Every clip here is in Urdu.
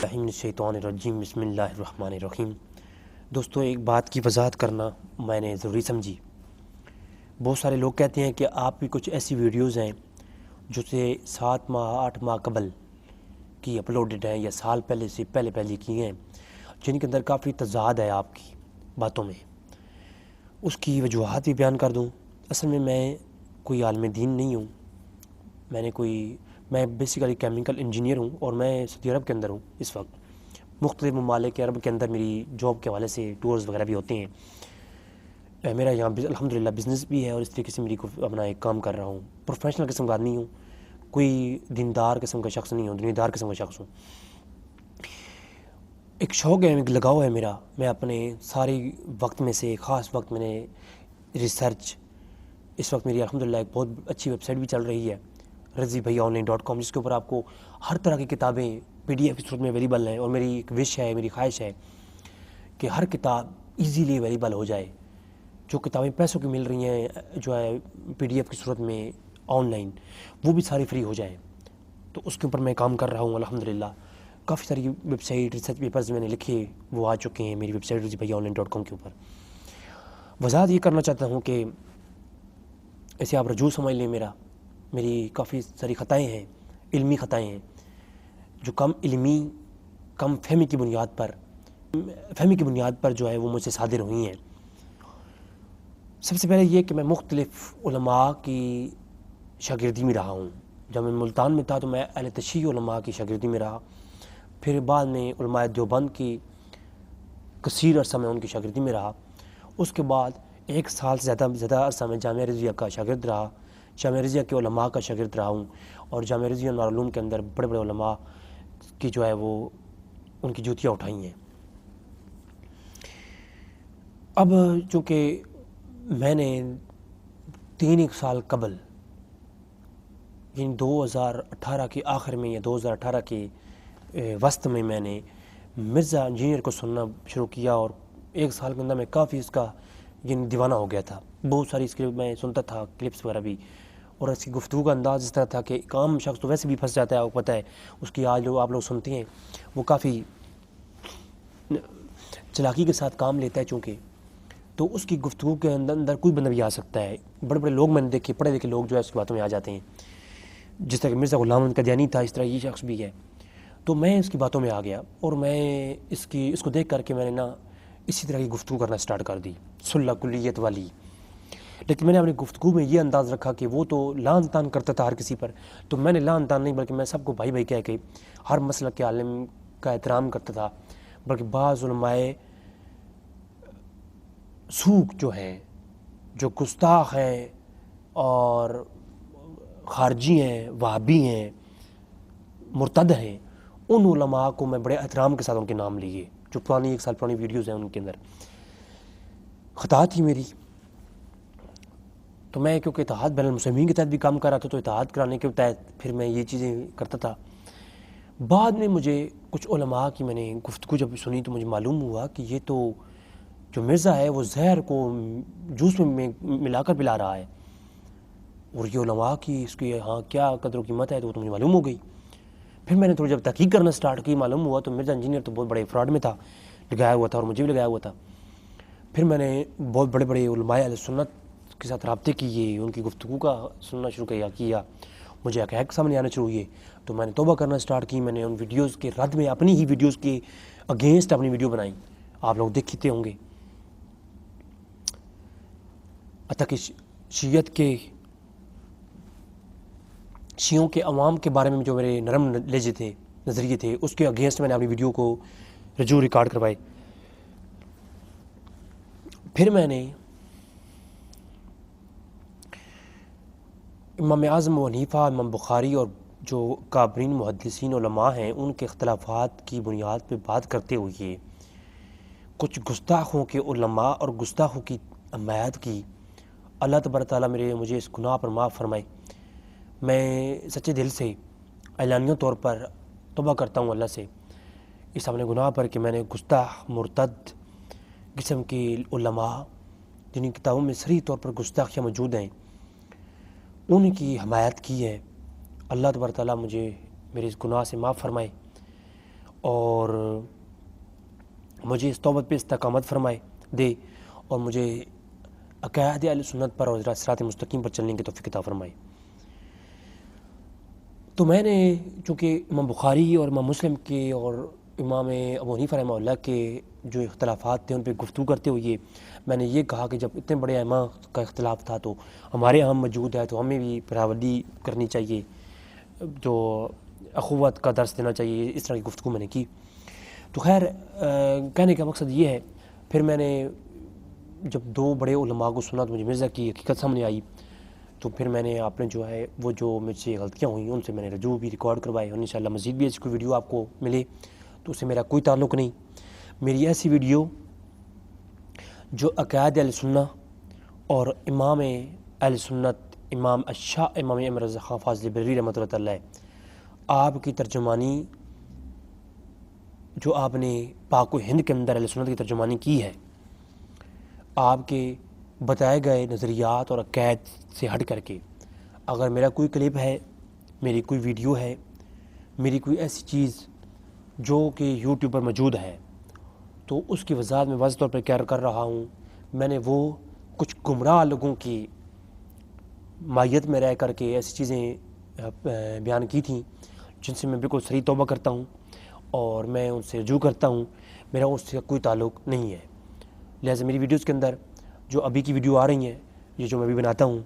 الشیطانirrajیم بسم اللہ الرحمن الرحیم۔ دوستو، ایک بات کی وضاحت کرنا میں نے ضروری سمجھی۔ بہت سارے لوگ کہتے ہیں کہ آپ کی کچھ ایسی ویڈیوز ہیں جو سے 7 ماہ 8 ماہ قبل کی اپلوڈڈ ہیں یا سال پہلے سے پہلے کی ہیں، جن کے اندر کافی تضاد ہے آپ کی باتوں میں۔ اس کی وجوہات بھی بیان کر دوں۔ اصل میں کوئی عالم دین نہیں ہوں، میں بیسیکلی کیمیکل انجینئر ہوں اور میں سعودی عرب کے اندر ہوں اس وقت۔ مختلف ممالک عرب کے اندر میری جاب کے حوالے سے ٹورز وغیرہ بھی ہوتے ہیں۔ میرا یہاں الحمدللہ بزنس بھی ہے اور اس طریقے سے اپنا ایک کام کر رہا ہوں۔ پروفیشنل قسم کا آدمی ہوں، کوئی دیندار قسم کا شخص نہیں ہوں، دنیادار قسم کا شخص ہوں۔ ایک شوق ہے، ایک لگاؤ ہے میرا۔ میں اپنے سارے وقت میں سے خاص وقت میں نے ریسرچ، اس وقت میری الحمدللہ ایک بہت اچھی ویب سائٹ بھی چل رہی ہے RazibBhaiyaOnline.com، جس کے اوپر آپ کو ہر طرح کی کتابیں PDF کی صورت میں اویلیبل ہیں، اور میری ایک وش ہے، میری خواہش ہے کہ ہر کتاب ایزیلی اویلیبل ہو جائے۔ جو کتابیں پیسوں کی مل رہی ہیں جو ہے PDF کی صورت میں آن لائن، وہ بھی ساری فری ہو جائیں۔ تو اس کے اوپر میں کام کر رہا ہوں الحمدللہ۔ کافی ساری ویب سائٹ ریسرچ پیپرز میں نے لکھے، وہ آ چکے ہیں میری ویب سائٹ RazibBhaiyaOnline.com کے اوپر۔ وضاحت یہ کرنا چاہتا ہوں کہ ایسے آپ رجوع سمجھ لیں میری کافی ساری خطائیں ہیں، علمی خطائیں ہیں، جو کم فہمی کی بنیاد پر جو ہے وہ مجھ سے صادر ہوئی ہیں۔ سب سے پہلے یہ کہ میں مختلف علماء کی شاگردی میں رہا ہوں۔ جب میں ملتان میں تھا تو میں اہل تشیع علماء کی شاگردی میں رہا، پھر بعد میں علماء دیوبند کی کثیر عرصہ میں ان کی شاگردی میں رہا۔ اس کے بعد 1 سال سے زیادہ عرصہ میں جامعہ رضویہ کا شاگرد رہا، جامعہ رضویہ کے علماء کا شاگرد رہا ہوں، اور جامعہ رضویہ نورالعلوم کے اندر بڑے بڑے علماء کی جو ہے وہ ان کی جوتیاں اٹھائی ہیں۔ اب چونکہ میں نے 3 سال قبل، یعنی 2018 کے آخر میں یا 2018 کے وسط میں نے مرزا انجینئر کو سننا شروع کیا، اور 1 سال کے اندر میں کافی اس کا یعنی دیوانہ ہو گیا تھا۔ بہت ساری اس کے میں سنتا تھا، کلپس وغیرہ بھی، اور اس کی گفتگو کا انداز اس طرح تھا کہ ایک عام شخص تو ویسے بھی پھنس جاتا ہے، آپ کو پتہ ہے اس کی آج آپ لوگ سنتے ہیں، وہ کافی چلاکی کے ساتھ کام لیتا ہے چونکہ، تو اس کی گفتگو کے اندر کوئی بندہ بھی آ سکتا ہے۔ بڑے بڑے لوگ میں نے دیکھے، پڑھے لکھے لوگ جو ہے اس کی باتوں میں آ جاتے ہیں، جس طرح کہ مرزا غلام احمد قادیانی تھا، اس طرح یہ شخص بھی ہے۔ تو میں اس کی باتوں میں آ گیا، اور میں اس کو دیکھ کر کے میں نے اسی طرح کی گفتگو کرنا سٹارٹ کر دی، صلح کلیت والی۔ لیکن میں نے اپنی گفتگو میں یہ انداز رکھا کہ وہ تو لعن طعن کرتا تھا ہر کسی پر، تو میں نے لعن طعن نہیں، بلکہ میں سب کو بھائی بھائی کہہ کے ہر مسلک کے عالم کا احترام کرتا تھا۔ بلکہ بعض علماء سوق جو ہیں، جو گستاخ ہیں اور خارجی ہیں، وہابی ہیں، مرتد ہیں، ان علماء کو میں بڑے احترام کے ساتھ ان کے نام لیے، جو 1 سال پرانی ویڈیوز ہیں ان کے اندر۔ خطا تھی میری، تو میں کیونکہ اتحاد بین المسلمین کے تحت بھی کام کر رہا تھا، تو اتحاد کرانے کے تحت پھر میں یہ چیزیں کرتا تھا۔ بعد میں مجھے کچھ علماء کی میں نے گفتگو جب سنی تو مجھے معلوم ہوا کہ یہ تو جو مرزا ہے وہ زہر کو جوس میں ملا کر پلا رہا ہے، اور یہ علماء کی اس کی ہاں کیا قدر و قیمت ہے، تو وہ تو مجھے معلوم ہو گئی۔ پھر میں نے تھوڑی جب تحقیق کرنا سٹارٹ کی، معلوم ہوا تو مرزا انجینئر تو بہت بڑے فراڈ میں تھا، لگایا ہوا تھا، اور مجھے بھی لگایا ہوا تھا۔ پھر میں نے بہت بڑے بڑے علماء اہل سنت کے ساتھ رابطے کیے، ان کی گفتگو کا سننا شروع کیا، مجھے حقائق سامنے آنا شروع ہوئے، تو میں نے توبہ کرنا سٹارٹ کی۔ میں نے ان ویڈیوز کے رد میں اپنی ہی ویڈیوز کے اگینسٹ اپنی ویڈیو بنائی، آپ لوگ دیکھتے ہوں گے۔ حتیٰ کہ شیعوں کے عوام کے بارے میں جو میرے نرم لہجے تھے، نظریے تھے، اس کے اگینسٹ میں نے اپنی ویڈیو کو رجوع ریکارڈ کروائے۔ پھر میں نے امام اعظم ابو حنیفہ، امام بخاری اور جو کابرین محدثین علماء ہیں، ان کے اختلافات کی بنیاد پہ بات کرتے ہوئے کچھ گستاخوں کے علماء اور گستاخوں کی حمایت کی۔ اللہ تبارک تعالیٰ مجھے اس گناہ پر معاف فرمائے۔ میں سچے دل سے اعلانیہ طور پر توبہ کرتا ہوں اللہ سے اس اپنے گناہ پر کہ میں نے گستاخ مرتد قسم کے علماء، جن کی کتابوں میں صریح طور پر گستاخیاں موجود ہیں، ان کی حمایت کی ہے۔ اللہ تبارک تعالیٰ مجھے میرے اس گناہ سے معاف فرمائے، اور مجھے اس توبت پہ استقامت فرمائے دے اور مجھے عقائد اہل سنت پر اور صراط مستقیم پر چلنے کی توفیق عطا فرمائے۔ تو میں نے چونکہ امام بخاری اور امام مسلم کے اور امام ابو حنیفہ رحمہ اللہ کے جو اختلافات تھے ان پہ گفتگو کرتے ہوئے میں نے یہ کہا کہ جب اتنے بڑے ائمہ کا اختلاف تھا تو ہمارے یہاں موجود ہے تو ہمیں بھی برابری کرنی چاہیے، جو اخوت کا درس دینا چاہیے، اس طرح کی گفتگو میں نے کی۔ تو خیر کہنے کا مقصد یہ ہے، پھر میں نے جب دو بڑے علماء کو سنا تو مجھے مرزا کی حقیقت سامنے آئی، تو پھر میں نے آپ نے جو ہے وہ جو مجھ سے غلطیاں ہوئیں ان سے میں نے رجوع بھی ریکارڈ کروائے، اور انشاءاللہ مزید بھی ایسی کوئی ویڈیو آپ کو ملے تو اس سے میرا کوئی تعلق نہیں۔ میری ایسی ویڈیو جو عقائد اہل سنت اور امام اہل سنت امام الشاہ امام احمد رضا خان فاضلی بریلوی رحمۃ اللہ علیہ آپ کی ترجمانی جو آپ نے پاک و ہند کے اندر اہل سنت کی ترجمانی کی ہے، آپ کے بتائے گئے نظریات اور عقائد سے ہٹ کر کے اگر میرا کوئی کلپ ہے، میری کوئی ویڈیو ہے، میری کوئی ایسی چیز جو کہ یوٹیوب پر موجود ہے تو اس کی وضاحت میں واضح طور پر کیا کر رہا ہوں۔ میں نے وہ کچھ گمراہ لوگوں کی مائیت میں رہ کر کے ایسی چیزیں بیان کی تھیں جن سے میں بالکل صریح توبہ کرتا ہوں اور میں ان سے رجوع کرتا ہوں، میرا اس سے کوئی تعلق نہیں ہے۔ لہٰذا میری ویڈیوز کے اندر جو ابھی کی ویڈیو آ رہی ہیں، یہ جو میں ابھی بناتا ہوں،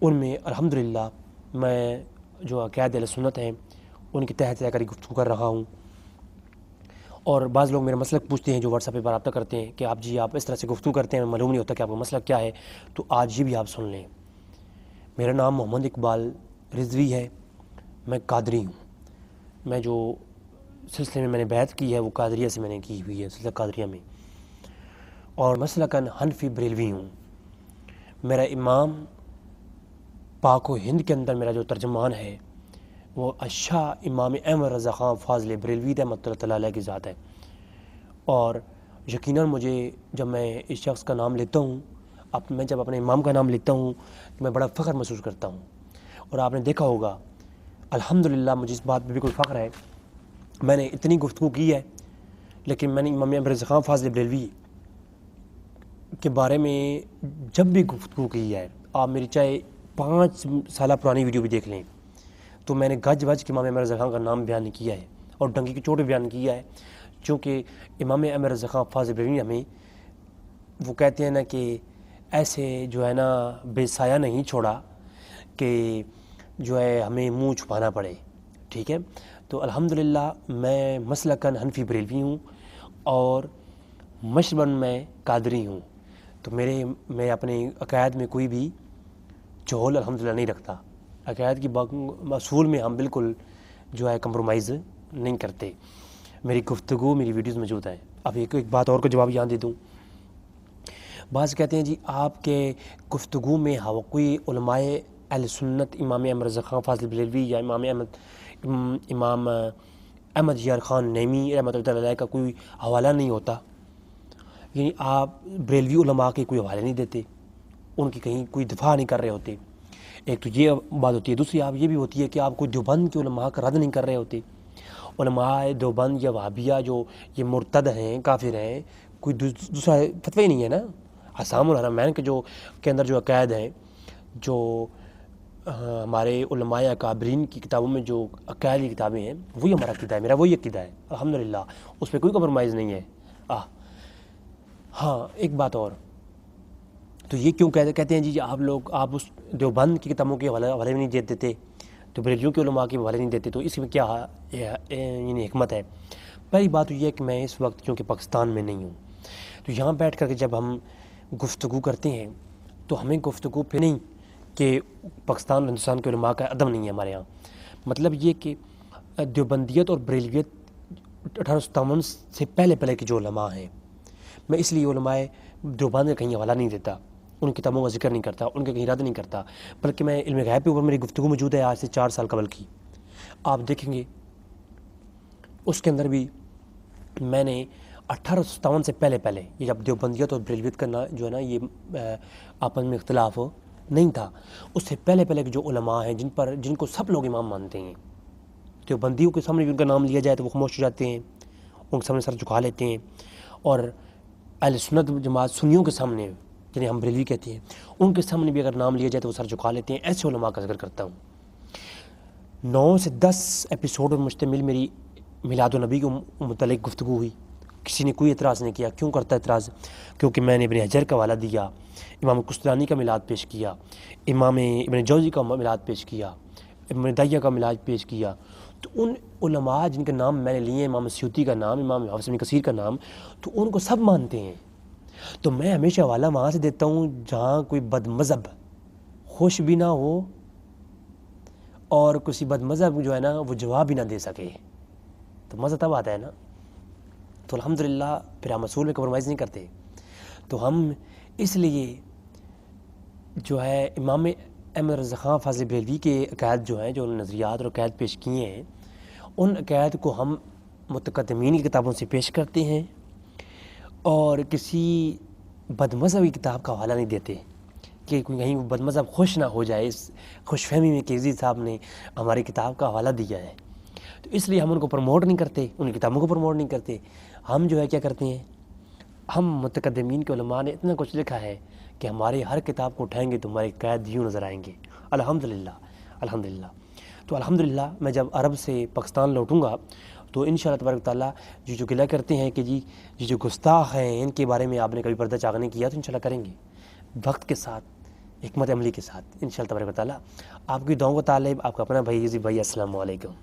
ان میں الحمدللہ میں جو عقائد اہل سنت ہیں ان کے تحت رہ کر گفتگو کر رہا ہوں۔ اور بعض لوگ میرا مسلک پوچھتے ہیں جو واٹس ایپ پہ رابطہ کرتے ہیں کہ آپ اس طرح سے گفتگو کرتے ہیں، معلوم نہیں ہوتا کہ آپ کا مسلک کیا ہے، تو آج یہ بھی آپ سن لیں۔ میرا نام محمد اقبال رضوی ہے، میں قادری ہوں۔ میں جو سلسلے میں نے بیعت کی ہے وہ قادریہ سے میں نے کی ہوئی ہے، سلسلہ قادریہ میں، اور مسلکاً حنفی بریلوی ہوں۔ میرا امام پاک و ہند کے اندر میرا جو ترجمان ہے وہ الشاہ امام احمد رضا خان فاضل بریلوی رحمۃ اللہ علیہ کی ذات ہے، اور یقیناً مجھے جب میں اس شخص کا نام لیتا ہوں، میں جب اپنے امام کا نام لیتا ہوں تو میں بڑا فخر محسوس کرتا ہوں۔ اور آپ نے دیکھا ہوگا الحمدللہ مجھے اس بات پہ بالکل فخر ہے، میں نے اتنی گفتگو کی ہے لیکن میں نے امام احمد رضا خان فاضل بریلوی کے بارے میں جب بھی گفتگو کی ہے، آپ میری چاہے 5 سالہ پرانی ویڈیو بھی دیکھ لیں، تو میں نے گج وج کے امام احمد رضا خان کا نام بیان نہیں کیا ہے اور ڈنکی کی چوٹ پہ بیان کیا ہے، چونکہ امام احمد رضا خان فاضل بریلوی ہمیں وہ کہتے ہیں نا کہ ایسے جو ہے نا بے سایہ نہیں چھوڑا کہ جو ہے ہمیں منہ چھپانا پڑے، ٹھیک ہے۔ تو الحمدللہ میں مسلکاً حنفی بریلوی ہوں اور مشرباً میں قادری ہوں، تو میں اپنے عقائد میں کوئی بھی جھول الحمدللہ نہیں رکھتا۔ عقائد کی اصول میں ہم بالکل جو ہے کمپرومائز نہیں کرتے۔ میری گفتگو میری ویڈیوز موجود ہیں۔ اب ایک بات اور کو جواب یہاں دے دوں، بعض کہتے ہیں جی آپ کے گفتگو میں کوئی علماء اہل سنت امام احمد رضا خان فاضل بریلوی یا امام احمد یار خان نیمی رحمۃ اللہ علیہ کا کوئی حوالہ نہیں ہوتا، یعنی آپ بریلوی علماء کے کوئی حوالے نہیں دیتے، ان کی کہیں کوئی دفاع نہیں کر رہے ہوتے، ایک تو یہ بات ہوتی ہے۔ دوسری آپ یہ بھی ہوتی ہے کہ آپ کوئی دیوبند کے علماء کا رد نہیں کر رہے ہوتے۔ علماء دیوبند یا وہابیہ جو یہ مرتد ہیں، کافر ہیں، کوئی دوسرا فتوی نہیں ہے نا۔ حسام الحرمین کے اندر جو عقائد ہیں، جو ہمارے علماء اکابرین کی کتابوں میں جو عقائد کی کتابیں ہیں، وہی ہمارا عقیدہ ہے، میرا وہی عقیدہ ہے الحمدللہ، اس پہ کوئی کمپرومائز نہیں ہے۔ ہاں ایک بات اور، تو یہ کیوں کہتے ہیں جی آپ اس دیوبند کی کتابوں کے حوالے نہیں دیتے تو بریلویوں کے علماء کے حوالے نہیں دیتے، تو اس میں کیا یعنی حکمت ہے؟ پہلی بات تو یہ ہے کہ میں اس وقت چونکہ پاکستان میں نہیں ہوں، تو یہاں بیٹھ کر کے جب ہم گفتگو کرتے ہیں تو ہمیں گفتگو پہ نہیں کہ پاکستان ہندوستان کے علماء کا ادب نہیں ہے ہمارے یہاں، مطلب یہ کہ دیوبندیت اور بریلویت 1857 سے پہلے کے جو علماء ہیں، میں اس لیے علماء دیوبند کا کہیں حوالہ نہیں دیتا، ان کتابوں کا ذکر نہیں کرتا، ان کے کہیں رد نہیں کرتا، بلکہ میں علم غیب کے اوپر میری گفتگو موجود ہے آج سے 4 سال قبل کی، آپ دیکھیں گے اس کے اندر بھی میں نے 1857 سے پہلے یہ جب دیوبندیت اور بریلویت کا جو ہے نا یہ آپس میں اختلاف نہیں تھا، اس سے پہلے کے جو علماء ہیں جن کو سب لوگ امام مانتے ہیں، دیوبندیوں کے سامنے بھی ان کا نام لیا جائے تو وہ خاموش ہو جاتے ہیں، ان کے سامنے سر جھکا لیتے ہیں، اور اہل سنت جماعت سنیوں کے سامنے جنہیں ہم بریلوی کہتے ہیں ان کے سامنے بھی اگر نام لیا جائے تو وہ سر جھکا لیتے ہیں۔ ایسے علماء کا ذکر کرتا ہوں۔ 9 سے 10 ایپیسوڈ پر مشتمل میری میلاد النبی کو متعلق گفتگو ہوئی، کسی نے کوئی اعتراض نہیں کیا۔ کیوں کرتا اعتراض؟ کیونکہ میں نے ابن حجر کا حوالہ دیا، امام قسطلانی کا میلاد پیش کیا، امام ابن جوزی کا میلاد پیش کیا، ابن دعیہ کا میلاد پیش کیا۔ تو ان علماء جن کے نام میں نے لیے، امام سیوطی کا نام، امام حافظ ابن کثیر کا نام، تو ان کو سب مانتے ہیں۔ تو میں ہمیشہ حوالہ وہاں سے دیتا ہوں جہاں کوئی بد مذہب خوش بھی نہ ہو اور کسی بد مذہب جو ہے نا وہ جواب بھی نہ دے سکے، تو مزہ تب آتا ہے نا۔ تو الحمدللہ پھر ہم اصول میں کمپرومائز نہیں کرتے۔ تو ہم اس لیے جو ہے امام احمد رضا خان فاضل بریلوی کے عقائد جو ہیں، جو نظریات اور عقائد پیش کیے ہیں، ان عقائد کو ہم متقدمین کی کتابوں سے پیش کرتے ہیں اور کسی بد مذہبی کتاب کا حوالہ نہیں دیتے کہ کہیں بد مذہب خوش نہ ہو جائے اس خوش فہمی میں کہ عزیز صاحب نے ہماری کتاب کا حوالہ دیا ہے۔ تو اس لیے ہم ان کو پروموٹ نہیں کرتے، ان کتابوں کو پروموٹ نہیں کرتے۔ ہم جو ہے کیا کرتے ہیں، ہم متقدمین کے علماء نے اتنا کچھ لکھا ہے کہ ہماری ہر کتاب کو اٹھائیں گے تو ہمارے عقائد یوں نظر آئیں گے۔ الحمدللہ الحمدللہ۔ تو الحمدللہ میں جب عرب سے پاکستان لوٹوں گا تو انشاءاللہ تبارک تعالیٰ جو گلہ کرتے ہیں کہ جی یہ جو گستاخ ہیں ان کے بارے میں آپ نے کبھی پردہ چاک نہیں کیا، تو انشاءاللہ کریں گے وقت کے ساتھ، حکمت عملی کے ساتھ انشاءاللہ تبارک تعالیٰ۔ آپ کی دعاؤں کا طالب، آپ کا اپنا بھائی عزیز بھائی، السلام علیکم۔